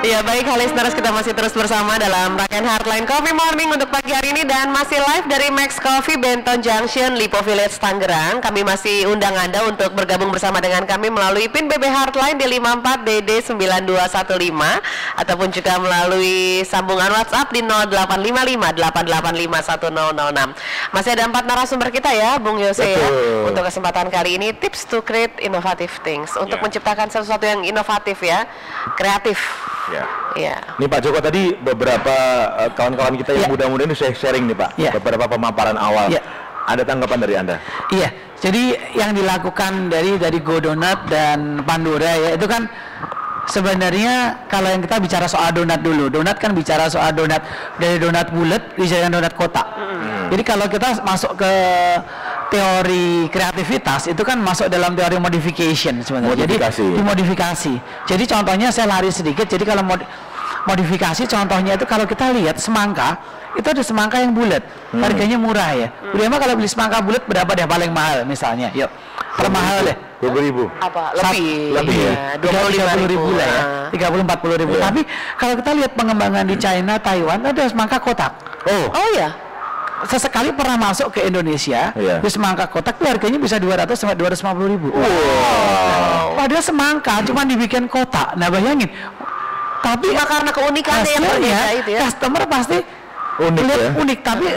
Ya baik, listeners, kita masih terus bersama dalam rangkaian Heartline Coffee Morning untuk pagi hari ini dan masih live dari Max Coffee Benton Junction, Lipo Village, Tangerang. Kami masih undang Anda untuk bergabung bersama dengan kami melalui PIN BB Heartline di 54DD9215 ataupun juga melalui sambungan WhatsApp di 0855-885-1006. Masih ada 4 narasumber kita ya, Bung Yose ya. Untuk kesempatan kali ini, tips to create innovative things. Untuk menciptakan sesuatu yang inovatif ya, kreatif. Ya. Nih Pak Joko, tadi beberapa kawan-kawan kita yang muda-muda ini sharing nih Pak, beberapa pemaparan awal. Ada tanggapan dari Anda? Iya, jadi yang dilakukan dari Go Donut dan Pandora ya, itu kan sebenarnya kalau yang kita bicara soal donat dulu, donat kan bicara soal donat dari donat bulat dijadikan donat kotak. Jadi kalau kita masuk ke teori kreativitas itu kan masuk dalam teori modification sebenarnya. Jadi dimodifikasi. Jadi contohnya saya lari sedikit. Jadi kalau modifikasi contohnya itu kalau kita lihat semangka, itu ada semangka yang bulat, harganya murah ya. Berapa kalau beli semangka bulat berapa deh paling mahal misalnya? Yuk. Kalau mahal deh 20.000. Apa? Lebih ya. 25.000 lah ya. 30-40.000. Tapi kalau kita lihat pengembangan di China, Taiwan ada semangka kotak. Oh ya. Sesekali pernah masuk ke Indonesia, di semangka kotak itu harganya bisa 200 sampai 250.000. Padahal semangka cuma dibikin kotak. Nah bayangin. Tapi karena keunikannya yang berbeda itu ya. Customer pasti unik, tapi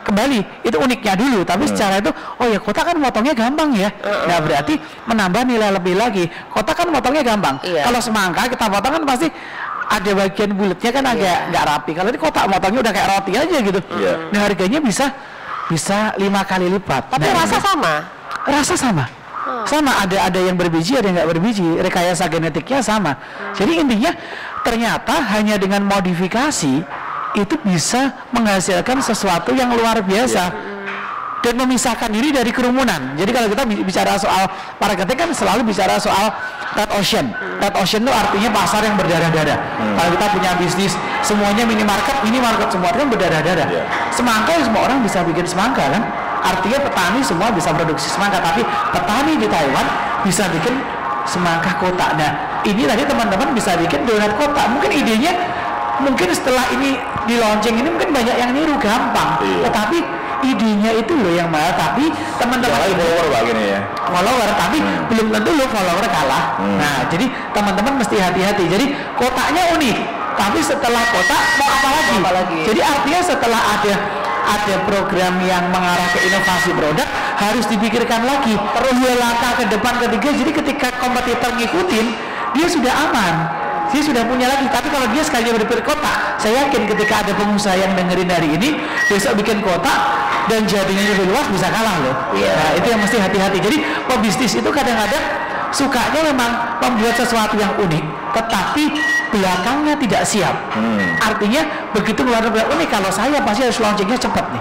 kembali itu uniknya dulu. Tapi secara itu, oh ya kotak kan motongnya gampang ya. Nah berarti menambah nilai lebih lagi. Kotak kan motongnya gampang. Kalau semangka kita potong kan pasti ada bagian bulatnya kan agak nggak rapi. Kalau ini kotak motongnya udah kayak roti aja gitu. Nah harganya bisa 5 kali lipat. Tapi rasa sama. Rasa sama. Sama, ada yang berbiji, ada yang nggak berbiji. Rekayasa genetiknya sama. Jadi intinya ternyata hanya dengan modifikasi itu bisa menghasilkan sesuatu yang luar biasa. Dan memisahkan diri dari kerumunan. Jadi kalau kita bicara soal marketing kan selalu bicara soal red ocean. Red ocean itu artinya pasar yang berdarah-darah. Kalau kita punya bisnis semuanya minimarket semua kan berdarah-darah. Semangka ya semua orang bisa bikin semangka kan. Artinya petani semua bisa produksi semangka, tapi petani di Taiwan bisa bikin semangka kotak. Nah ini tadi teman-teman bisa bikin donat kotak. Mungkin idenya setelah ini di launching ini mungkin banyak yang niru gampang. Tetapi idenya itu loh yang mahal, tapi teman-teman follower tapi belum tentu lo follower kalah. Nah jadi teman-teman mesti hati-hati. Jadi kotaknya unik, tapi setelah kotak mau apa lagi? Jadi artinya setelah ada program yang mengarah ke inovasi produk harus dipikirkan lagi terus 2 langkah ke depan, ketiga. Jadi ketika kompetitor ngikutin dia sudah aman, dia sudah punya lagi. Tapi kalau dia sekali berpikir kotak, saya yakin ketika ada pengusaha yang dengerin hari ini besok bikin kotak dan jadinya lebih luas bisa kalah loh. Nah itu yang mesti hati-hati. Jadi pebisnis itu kadang-kadang sukanya memang membuat sesuatu yang unik, tetapi belakangnya tidak siap. Artinya begitu luar biasa unik, kalau saya pasti harus launchingnya cepat nih.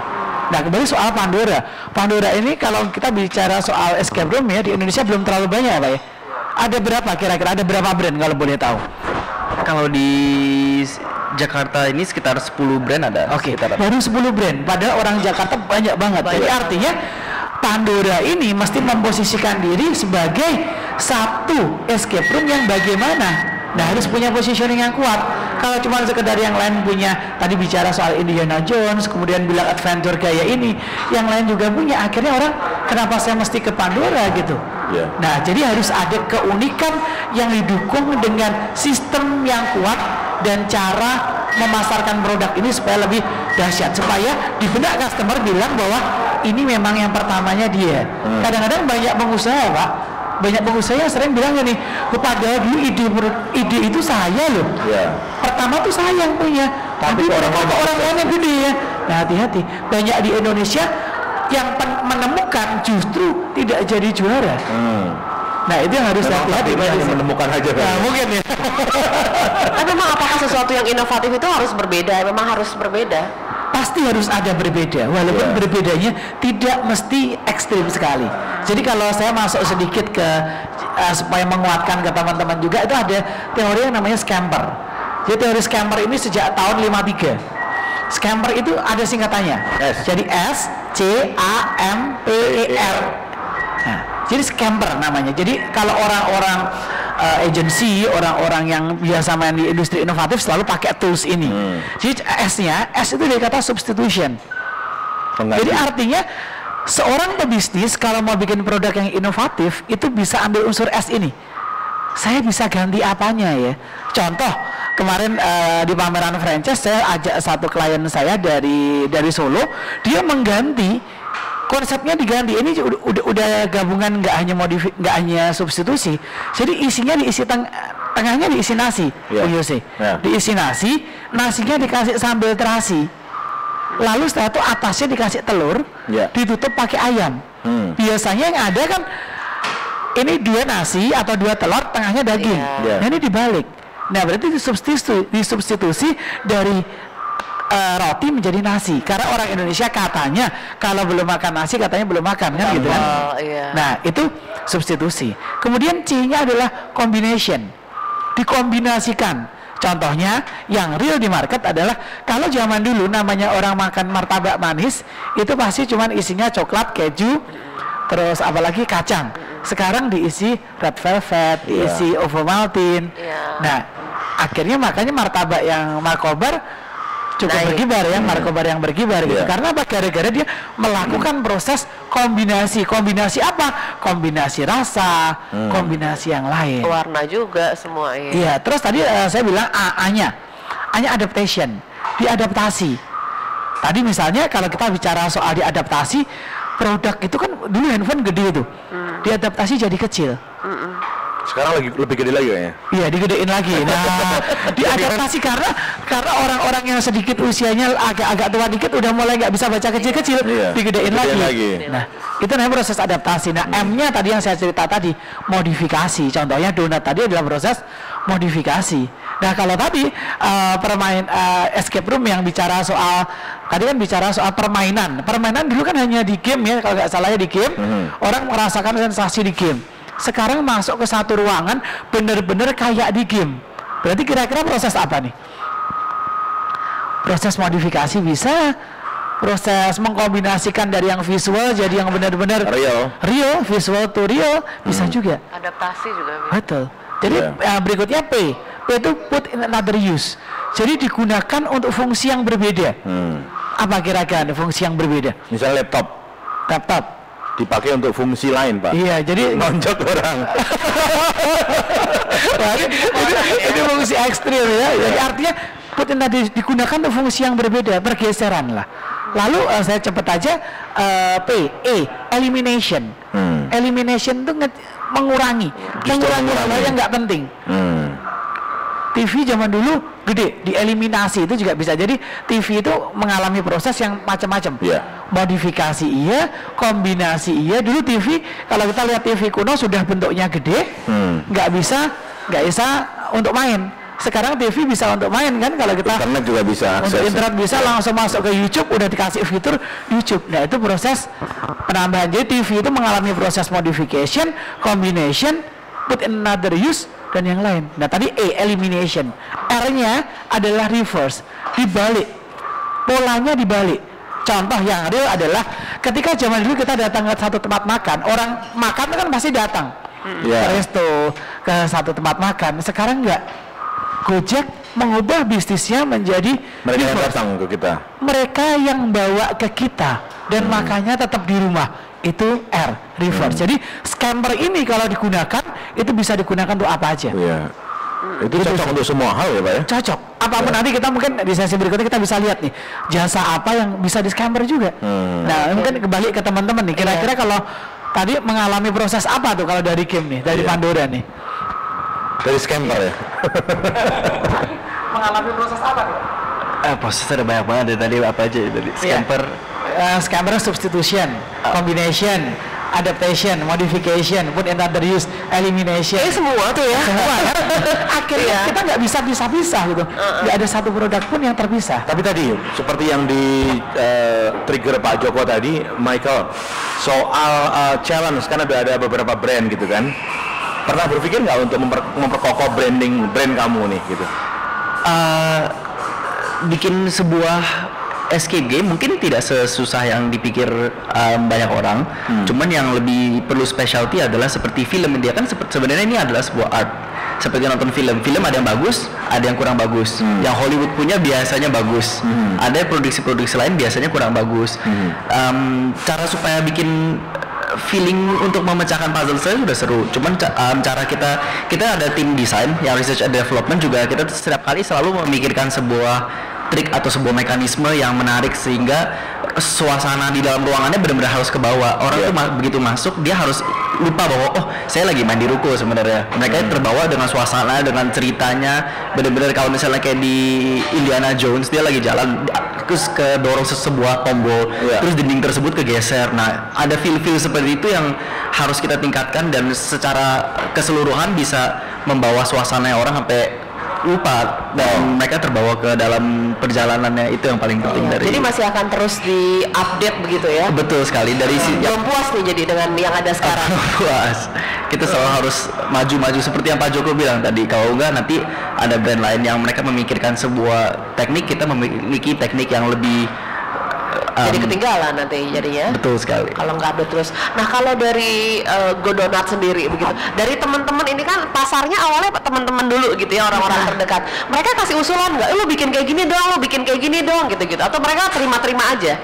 Nah kembali soal Pandora. Pandora ini kalau kita bicara soal escape room ya di Indonesia belum terlalu banyak Pak ya. Ada berapa kira-kira? Ada berapa brand kalau boleh tahu? Kalau di Jakarta ini sekitar 10 brand ada. Baru 10 brand. Padahal orang Jakarta banyak banget. Jadi artinya Pandora ini mesti memposisikan diri sebagai satu escape room yang bagaimana. Nah harus punya positioning yang kuat. Kalau cuma sekedar yang lain punya, tadi bicara soal Indiana Jones, kemudian bilang adventure gaya ini, yang lain juga punya, akhirnya orang kenapa saya mesti ke Pandora gitu. Nah jadi harus ada keunikan yang didukung dengan sistem yang kuat dan cara memasarkan produk ini supaya lebih dahsyat, supaya di benak customer bilang bahwa ini memang yang pertamanya dia. Kadang-kadang banyak pengusaha Pak, banyak pengusaha yang sering bilang gini, padahal dulu ide itu saya loh. Pertama tuh saya yang punya, tapi orang lain yang gede ya. Nah hati-hati, banyak di Indonesia yang menemukan justru tidak jadi juara. Nah itu yang harus hati-hati. Menemukan aja kan. Nah, mungkin ya. Tapi memang apakah sesuatu yang inovatif itu harus berbeda? Memang harus berbeda? Pasti harus ada berbeda, walaupun berbedanya tidak mesti ekstrim sekali. Jadi kalau saya masuk sedikit ke supaya menguatkan ke teman-teman juga, itu ada teori yang namanya scamper. Jadi teori scamper ini sejak tahun 53. Scamper itu ada singkatannya. Jadi SCAMPER. Nah, jadi scamper namanya. Jadi kalau orang-orang agency, orang-orang yang biasa main di industri inovatif selalu pakai tools ini. Jadi S itu dari kata substitution. Jadi artinya seorang pebisnis kalau mau bikin produk yang inovatif itu bisa ambil unsur S ini. Saya bisa ganti apanya ya? Contoh kemarin di pameran franchise saya ajak satu klien saya dari Solo, dia mengganti konsepnya diganti. Ini udah gabungan, nggak hanya substitusi. Jadi isinya diisi tengahnya diisi nasi, diisi nasi, nasinya dikasih sambal terasi. Lalu setelah itu atasnya dikasih telur, ditutup pakai ayam. Biasanya yang ada kan ini 2 nasi atau 2 telur, tengahnya daging. Nah ini dibalik. Nah berarti disubstitusi dari roti menjadi nasi, karena orang Indonesia katanya kalau belum makan nasi katanya belum makan kan gitu kan. Nah itu substitusi. Kemudian C-nya adalah combination, dikombinasikan. Contohnya yang real di market adalah kalau zaman dulu namanya orang makan martabak manis itu pasti cuman isinya coklat, keju, terus apalagi kacang. Sekarang diisi red velvet, diisi Ovomaltine. Nah akhirnya makanya martabak yang markobar cukup berkibar ya, markobar yang berkibar gitu. Karena apa? Gara-gara dia melakukan proses kombinasi. Kombinasi apa? Kombinasi rasa, kombinasi yang lain. Warna juga semua. Iya. Terus tadi saya bilang A-nya adaptation, diadaptasi. Tadi misalnya kalau kita bicara soal diadaptasi, produk itu kan dulu handphone gede itu, diadaptasi jadi kecil. Sekarang lebih gede lagi kayaknya. Iya, digedein lagi. Nah, diadaptasi karena orang-orang yang sedikit usianya agak tua dikit udah mulai nggak bisa baca kecil-kecil, digedein lagi. Nah, itu namanya proses adaptasi. Nah, M-nya tadi yang saya cerita tadi, modifikasi. Contohnya donat tadi adalah proses modifikasi. Nah, kalau tadi escape room yang bicara soal tadi kan bicara soal permainan. Permainan dulu kan hanya di game ya, kalau nggak salah ya di game. Orang merasakan sensasi di game. Sekarang masuk ke satu ruangan bener-bener kayak di game. Berarti kira-kira proses apa nih? Proses modifikasi bisa, proses mengkombinasikan dari yang visual jadi yang benar-benar real, visual to real bisa juga. Adaptasi juga bisa. Betul. Jadi berikutnya P itu put in another use. Jadi digunakan untuk fungsi yang berbeda. Apa kira-kira fungsi yang berbeda? Misalnya laptop dipakai untuk fungsi lain, Pak. Iya, jadi nonjok orang. ini fungsi ekstrim ya. Jadi artinya tadi digunakan untuk fungsi yang berbeda, pergeseran lah. Lalu saya cepet aja elimination. Elimination itu mengurangi hal yang nggak penting. TV zaman dulu gede, dieliminasi itu juga bisa. Jadi TV itu mengalami proses yang macam-macam. Modifikasi kombinasi Dulu TV kalau kita lihat TV kuno sudah bentuknya gede, nggak bisa untuk main. Sekarang TV bisa untuk main kan, kalau kita internet juga bisa. Untuk internet bisa langsung masuk ke YouTube, udah dikasih fitur YouTube. Nah itu proses penambahan. Jadi TV itu mengalami proses modification, combination, put in another use dan yang lain. Nah tadi elimination. R-nya adalah reverse, dibalik, polanya dibalik. Contoh yang real adalah ketika zaman dulu kita datang ke satu tempat makan, orang makan kan pasti datang ke resto, ke satu tempat makan. Sekarang enggak. Gojek mengubah bisnisnya menjadi mereka yang datang ke kita, mereka yang bawa ke kita dan makannya tetap di rumah. Itu R, reverse. Jadi scamper ini kalau digunakan itu bisa digunakan untuk apa aja. Itu cocok untuk semua hal ya Pak ya? Cocok. Apapun nanti kita mungkin di sesi berikutnya kita bisa lihat nih jasa apa yang bisa di scamper juga. Nah mungkin kembali ke teman-teman nih. Kira-kira kalau tadi mengalami proses apa tuh kalau dari game nih, dari Pandora nih? Dari scamper ya? Mengalami proses apa nih? Proses ada banyak banget dari tadi, apa aja ya tadi? Scamper. Scamper substitution, combination, adaptation, modification, put in another use, elimination. Semua tuh ya. Semua kan? Akhirnya kita nggak bisa pisah-pisah gitu. Nggak ada satu produk pun yang terpisah. Tapi tadi seperti yang di trigger Pak Joko tadi, Michael, soal challenge kan ada beberapa brand gitu kan. Pernah berpikir nggak untuk memperkokoh brand kamu nih gitu? Bikin sebuah escape game mungkin tidak sesusah yang dipikir banyak orang. Cuman yang lebih perlu specialty adalah seperti film. Dia kan sebenarnya ini adalah sebuah art. seperti nonton film ada yang bagus, ada yang kurang bagus. Yang Hollywood punya biasanya bagus, ada produksi-produksi lain biasanya kurang bagus. Cara supaya bikin feeling untuk memecahkan puzzle saya sudah seru. Cuman cara kita ada tim desain yang research and development juga, kita setiap kali selalu memikirkan sebuah trik atau sebuah mekanisme yang menarik sehingga suasana di dalam ruangannya benar-benar harus ke bawah. Orang tuh begitu masuk dia harus lupa bahwa oh saya lagi main di ruko sebenarnya. Mereka terbawa dengan suasana, dengan ceritanya. Benar-benar kalau misalnya kayak di Indiana Jones dia lagi jalan terus kedorong sebuah tombol, terus dinding tersebut kegeser. Nah ada feel seperti itu yang harus kita tingkatkan dan secara keseluruhan bisa membawa suasana orang sampai lupa dan mereka terbawa ke dalam perjalanannya. Itu yang paling penting dari. Jadi masih akan terus di-update begitu ya? Betul sekali. Dari belum puas nih jadi dengan yang ada sekarang. Puas. Kita selalu harus maju-maju seperti yang Pak Joko bilang tadi. Kalau enggak nanti ada brand lain yang mereka memikirkan sebuah teknik, kita memiliki teknik yang lebih jadi ketinggalan nanti jadinya. Betul sekali. Kalau nggak update terus. Nah kalau dari Godonat sendiri begitu, dari teman-teman ini kan pasarnya awalnya teman-teman dulu gitu ya, orang-orang terdekat. Mereka kasih usulan nggak? Lu bikin kayak gini dong, lu bikin kayak gini dong, gitu-gitu. Atau mereka terima-terima aja?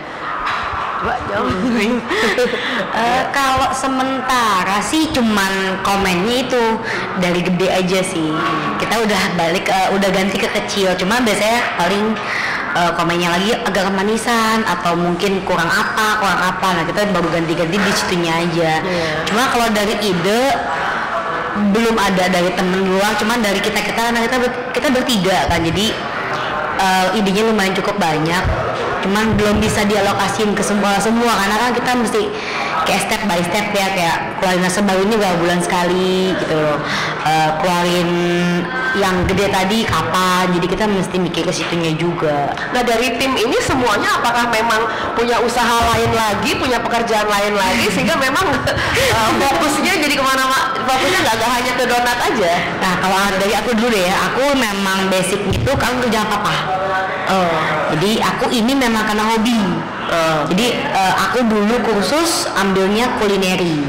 Kalau sementara sih cuman komennya itu dari gede aja sih. Kita udah balik, udah ganti ke kecil. Cuma biasanya paling komennya lagi agak kemanisan atau mungkin kurang apa. Nah kita baru ganti-ganti di situnya aja. Cuma kalau dari ide belum ada dari temen luar, cuman dari kita bertiga kan. Jadi idenya lumayan cukup banyak. Cuman belum bisa dialokasiin ke semua karena kan kita mesti kayak step by step ya, kayak keluarin nasabah ini berapa bulan sekali gitu loh, keluarin yang gede tadi kapan, jadi kita mesti mikir ke situnya juga. Nah dari tim ini semuanya apakah memang punya usaha lain lagi, punya pekerjaan lain lagi sehingga memang fokusnya jadi kemana, fokusnya nggak hanya ke donat aja? Nah kalau dari aku dulu deh ya, aku memang basic gitu kalau kerjaan apa. Jadi aku ini memang karena hobi. Jadi aku dulu kursus ambilnya kulineri.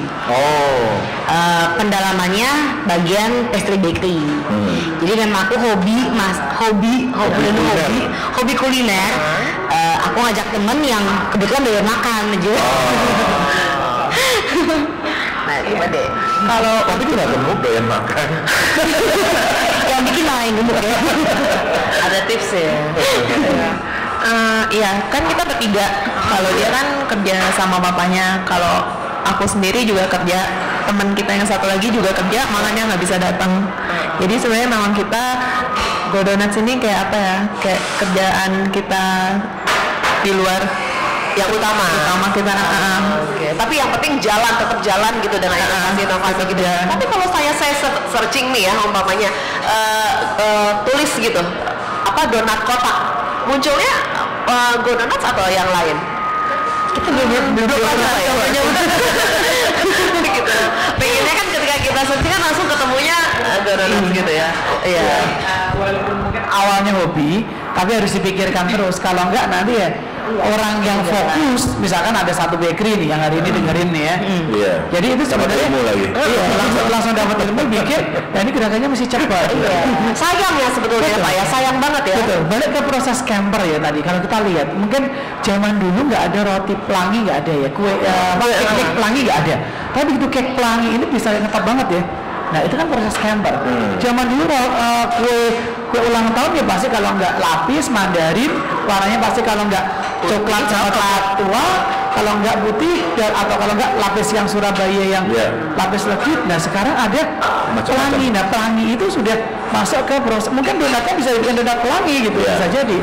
Pendalamannya bagian pastry bakery. Jadi memang aku hobi kuliner. Aku ngajak temen yang kebetulan doyan makan aja. Nah gimana deh? Kalau tapi itu nggak gemuk doyan makan. Yang bikin lain gemuk ya. Ada tips ya? Iya, kan kita bertiga. Kalau dia kan kerja sama bapaknya, kalau aku sendiri juga kerja, teman kita yang satu lagi juga kerja, makanya nggak bisa datang. Jadi sebenarnya memang kita Godonat sini kayak apa ya? Kayak kerjaan kita di luar yang utama kita. Tapi yang penting tetap jalan gitu dengan inovasi gitu. Tapi kalau saya searching nih ya umpamanya tulis gitu apa donat kotak, munculnya Godonat atau yang lain? Kita belum ya. Gitu. Pengennya kan ketika kita searching kan langsung ketemunya Godonat gitu ya. Iya. Walaupun mungkin awalnya hobi, tapi harus dipikirkan terus. Kalau enggak nanti ya orang yang fokus, misalkan ada satu bakery nih yang hari ini dengerin nih ya. Jadi itu sebenarnya langsung dapat ilmu, bikin. Ya ini gerakannya mesti cepat. Sayang ya sebetulnya Pak ya, sayang banget ya. Betul. Balik ke proses camper ya tadi. Kalau kita lihat, mungkin zaman dulu nggak ada roti pelangi, nggak ada ya, kek pelangi nggak ada. Tapi begitu kek pelangi ini bisa ngetop banget ya. Nah itu kan proses camper. Zaman dulu kue ulang tahun ya pasti kalau nggak lapis mandarin, warnanya pasti kalau nggak coklat tua, kalau nggak putih atau kalau nggak lapis yang Surabaya yang lapis legit. Nah sekarang ada pelangi. Nah pelangi itu sudah masuk ke proses. Mungkin donatnya bisa dibikin donat pelangi gitu bisa jadi.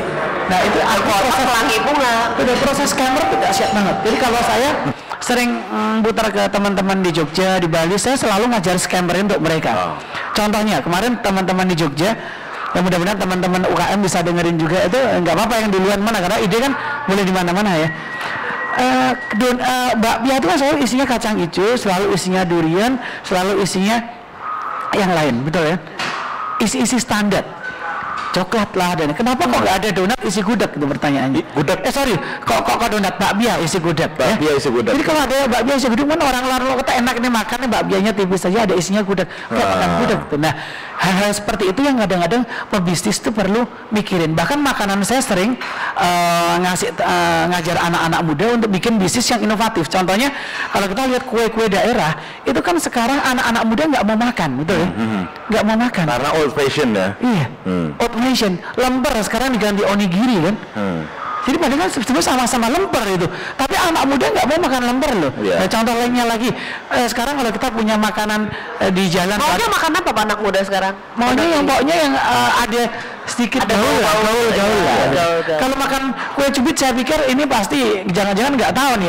Nah itu proses pelangi bunga. Udah proses camper tidak siap banget. Jadi kalau saya sering putar ke teman-teman di Jogja, di Bali, saya selalu ngajar scamper untuk mereka. Contohnya kemarin teman-teman di Jogja, yang mudah-mudahan teman-teman UKM bisa dengerin juga, itu nggak apa-apa yang duluan mana, karena ide kan boleh di mana-mana ya. Bakpia itu kan selalu isinya kacang hijau, selalu isinya durian, selalu isinya yang lain, betul ya? Isi-isi standar. coklat lah dan kenapa kok nggak ada donat isi gudeg itu pertanyaannya. Gudeg. Sorry, kok donat bakpia isi gudeg. Bakpia isi gudeg. Jadi kalau ada bakpia isi gudeg, mana orang luar kota enak nih makan nih bakpianya tipis saja ada isinya gudeg. Kayak makan gudeg. Nah, hal-hal seperti itu yang kadang-kadang pebisnis itu perlu mikirin. Bahkan makanan saya sering ngajar anak-anak muda untuk bikin bisnis yang inovatif. Contohnya kalau kita lihat kue-kue daerah itu kan sekarang anak-anak muda nggak mau makan, betul ya? Nggak mau makan. Karena old fashion ya. Iya, old fashion. Lemper sekarang diganti onigiri kan. Jadi padahal kan sebetulnya sama-sama lemper itu. Tapi anak muda nggak mau makan lemper loh. Nah, contoh lainnya lagi, sekarang kalau kita punya makanan di jalan. Maunya makan apa Pak anak muda sekarang? Maunya yang pokoknya yang ada sedikit gaul lah. Kalau makan kue cubit saya pikir ini pasti jangan-jangan nggak tahu nih.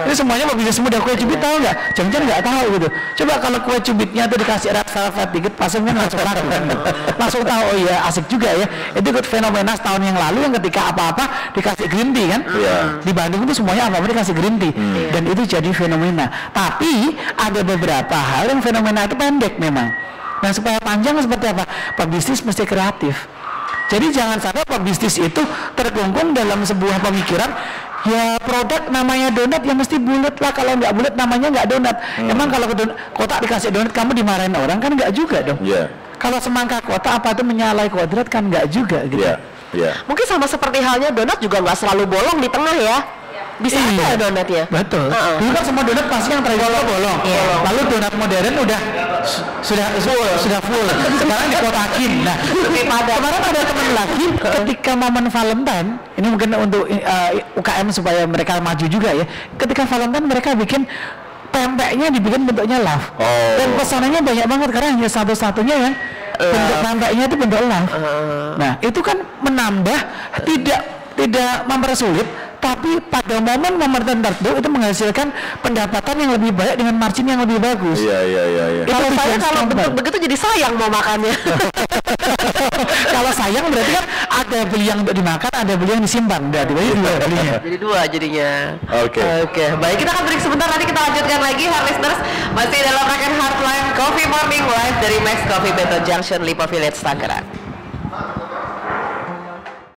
Ini semuanya bisnis muda kue cubit tahu nggak? Jangan-jangan nggak tahu gitu. Coba kalau kue cubitnya tuh dikasih red velvet dikit, pasang kan langsung laku. Langsung tahu oh iya asik juga ya. Itu ikut fenomena setahun yang lalu yang ketika apa-apa dikasih green tea kan? Di Bandung itu semuanya apa-apa dikasih green tea dan itu jadi fenomena. Tapi ada beberapa hal yang fenomena itu pendek memang. Nah supaya panjang seperti apa? Pebisnis mesti kreatif. Jadi jangan sampai pebisnis itu terkungkung dalam sebuah pemikiran ya produk namanya donat ya mesti bulat lah, kalau nggak bulat namanya nggak donat. Emang kalau kotak dikasih donat kamu dimarahin orang kan nggak juga dong. Kalau semangka kotak apa itu menyalahi kuadrat kan nggak juga gitu. Mungkin sama seperti halnya donat juga nggak selalu bolong di tengah ya. Bisa aja donatnya. Betul. Dulu kan semua donat pasti yang tradisional bolong. Lalu donat modern udah sudah full. Sekarang dikotakin. Nah, kemarin ada teman lagi ketika momen Valentine, ini mungkin untuk UKM supaya mereka maju juga ya. Ketika Valentine mereka bikin pempeknya dibikin bentuknya love. Dan pesanannya banyak banget karena hanya satu-satunya yang bentuk pempeknya itu bentuk love. Nah, itu kan menambah tidak mempersulit, tapi pada momen-momen tertentu itu menghasilkan pendapatan yang lebih baik dengan margin yang lebih bagus. Kalau saya kalau bentuk begitu jadi sayang mau makannya. Kalau sayang berarti kan ada beli yang untuk dimakan, ada beli yang disimpan. Berarti dua belinya. Jadi dua jadinya. Oke. Baik, kita akan break sebentar, nanti kita lanjutkan lagi Heart Listeners. Masih dalam Rakanan Heartline Coffee Morning live dari Max Coffee Benton Junction, Lipo Village, Tangerang.